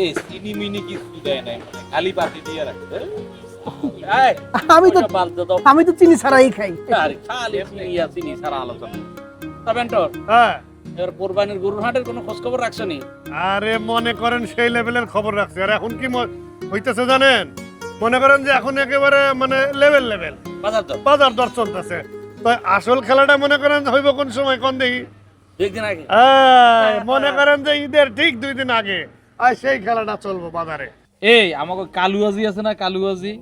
এই চিনি মিনি কিছু দেয় নাই মানে খালি পাতি দিয়ে রাখছে। আমি তো চিনি ছাড়াই খাই। আরে খালি চিনি ছাড়া আলোচনা। তা বেন্টর, হ্যাঁ এবার কোরবানির গরুর হাটের কোনো খোঁজ খবর রাখছো নি? আরে মনে করেন সেই লেভেলের খবর রাখছে। আর এখন কি হইতেছে জানেন, মনে করেন যে এখন একেবারে মানে লেভেল বাজার দর চলতেছে। তো আসল খেলাটা মনে করেন হইব কোন সময়, কোন দেখি 2 দিন আগে। মনে করেন যে ঈদের ঠিক 2 দিন আগে আর সেই খেলাটা চলবো বাজারে। এই আমাকে কালুয়াজি আছে না, কালুয়াজি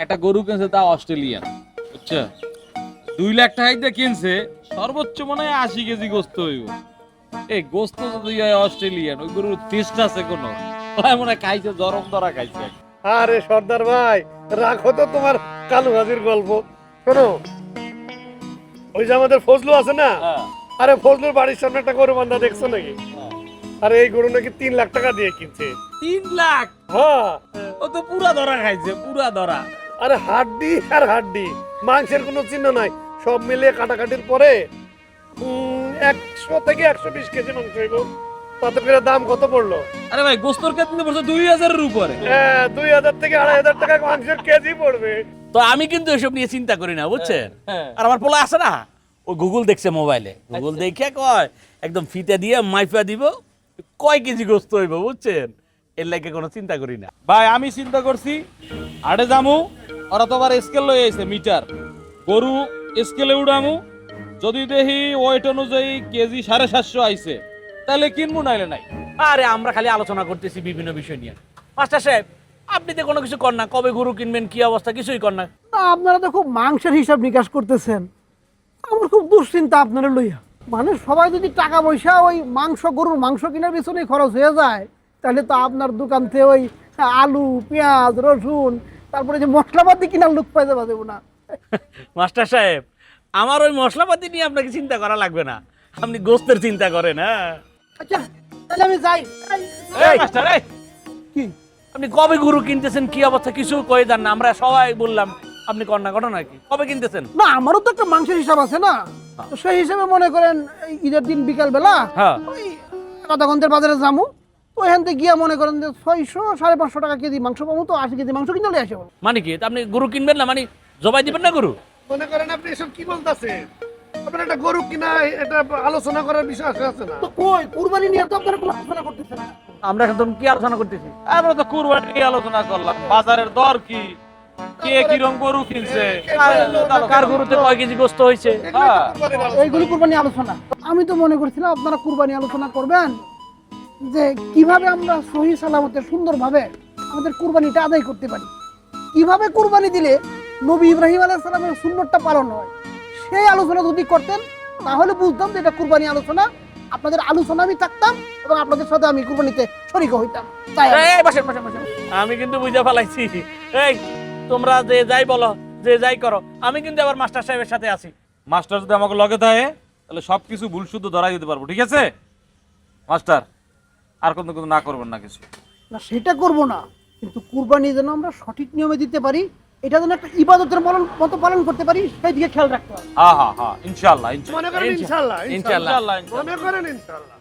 একটা গরু কিনছে, তা অস্ট্রেলিয়ান, বুঝছো? 2 লাখ টাকা দিয়ে কিনছে, সর্বোচ্চ মনে হয় 80 কেজি গোস্ত হইব। এই গোস্ত যদি হয় অস্ট্রেলিয়ান, ওই গরুর টেস্ট আছে কোনো? মনে হয় খাইছে, জরম ধরা খাইছে। আরে সর্দার ভাই, রাখো তো তোমার কালু হাজির গল্প। শোনো, ওই যে আমাদের ফজলু আছে না, আরে ফজলুর বাড়ির সামনে একটা গরু বান্ধা দেখছো নাকি? আরে এই গরু নাকি 3 লাখ টাকা দিয়ে কিনছে। 3 লাখ? হ্যাঁ, ও তো পুরা ধরা খাইছে, পুরা ধরা। আরে হাড্ডি আর হাড্ডি, মাংসের কোনো চিহ্ন নাই। সব মিলিয়ে কাটাকাটির পরে 100 থেকে 120 কেজি মাংস হইব। তাতে করে দাম কত পড়লো? আরে ভাই, গোস্তর কেজি পড়ছে 2000 এর উপরে। 2000 থেকে 2500 টাকা মাংসের কেজি পড়বে। তো আমি কিন্তু এসব নিয়ে চিন্তা করি না, বুঝছেন? আর আমার পোলা আছে না, ও গুগল দেখছে মোবাইলে, গুগল দেখে কয় একদম ফিতে দিয়ে মাইফা দিব কয় কেজি গোস্ত হইব, বুঝছেন? এর লাগে কোনো চিন্তা করি না। ভাই আমি চিন্তা করছি আড়ে যামু, ওরা তো আবার স্কেল লয়ে আইছে, মিটার। গরু স্কেলে উড়ামু, যদি দেখি ওয়েট অনুযায়ী কেজি 750 আইছে, তাহলে কিনবো, নাইলে নাই। আরে আমরা খালি আলোচনা করতেছি বিভিন্ন বিষয় নিয়ে। মাস্টার সাহেব, আপনি তো কোনো কিছু কর না, কবে গরু কিনবেন, কি অবস্থা, কিছুই কর না। আপনারা তো খুব মাংসের হিসাব নিকাশ করতেছেন। আমার খুব দুশ্চিন্তা আপনারা লইয়া। মানে সবাই যদি টাকা পয়সা ওই গরুর মাংস কেনার পিছনে খরচ হয়ে যায়, তাহলে তো আপনার দোকান থেকে ওই আলু, পেঁয়াজ, রসুন, তারপরে যে মশলাপাতি কেনার লোক পাইতে পারবো না। মাস্টার সাহেব, আমার ওই মশলাপাতি নিয়ে আপনাকে চিন্তা করা লাগবে না, আপনি গোস্তের চিন্তা করেন। হ্যাঁ, আচ্ছা তাহলে আমি যাই। এই মাস্টার, এই কি আপনি কবে গরু কিনতেছেন, কি অবস্থা, কিছু কয়ে দেন না। আমরা সবাই বললাম, আপনি কর না, ঘটনা কি, কবে কিনতেছেন? না, আমারও তো একটা মাংসের হিসাব আছে না। তো সেই হিসাবে মনে করেন এই ঈদের দিন বিকাল বেলা হ্যাঁ। ওই রাধাগঞ্জের বাজারে যাবো। তো এখান থেকে গিয়া মনে করেন যে 600-550 টাকা কেজি মাংস পাবো। তো 80 কেজি মাংস কিনে আসে বলো। মানে কি, তা আপনি গরু কিনবেন না, মানে জবাই দিবেন না গরু? মনে করেন আপনি এসব কি বলতেছেন? আপনার একটা গরু কিনা এটা আলোচনা করার বিষয় আছে না? তো কই কুরবানি নিয়ে তো আপনারা কোনো আলোচনা করতেছেন না। আমরা এখন কি আলোচনা করতেছি? আমরা তো কুরবানি নিয়ে আলোচনা করলাম, বাজারের দর কি, কে কিরকম গরু কিনছে, কার গরুতে কয় কেজি গোস্ত হয়েছে। এইগুলি কুরবানি আলোচনা। আমি তো মনে করছিলাম আপনারা কুরবানি আলোচনা করবেন, যে কিভাবে আমরা সহি সালামতে সুন্দরভাবে আমাদের কুরবানিটা আদায় করতে পারি, কিভাবে কুরবানি দিলে নবী ইব্রাহিম আলাইহিস সালামের সুন্নতটা পালন হয়। সেই আলোচনা যদি করতেন তাহলে বুঝতাম যে এটা কুরবানি আলোচনা। আপনাদের আলোচনা আমি থাকতাম এবং আপনাদের সাথে আমি কুরবানিতে শরীক হইতাম। তাই আমি কিন্তু বুঝে ফেলাইছি। এই তোমরা যে যাই বলো, যে যাই করো, আমি কিন্তু আবার মাস্টার সাহেবের সাথে আছি। মাস্টার যদি আমাকে লগে থাকে তাহলে সবকিছু ভুল শুদ্ধ ধরাই দিতে পারবো, ঠিক আছে মাস্টার? আর কোনো কিছু না করবেন না কিছু না, সেটা করব না, কিন্তু কুরবানি যেন আমরা সঠিক নিয়মে দিতে পারি, এটা যেন একটা ইবাদতের মতো পালন করতে পারি, সেই দিকে খেয়াল রাখতে হবে। হ্যাঁ হ্যাঁ হ্যাঁ, ইনশাআল্লাহ মনে করেন ইনশাআল্লাহ, ইনশাআল্লাহ। মনে করেন ইনশাআল্লাহ।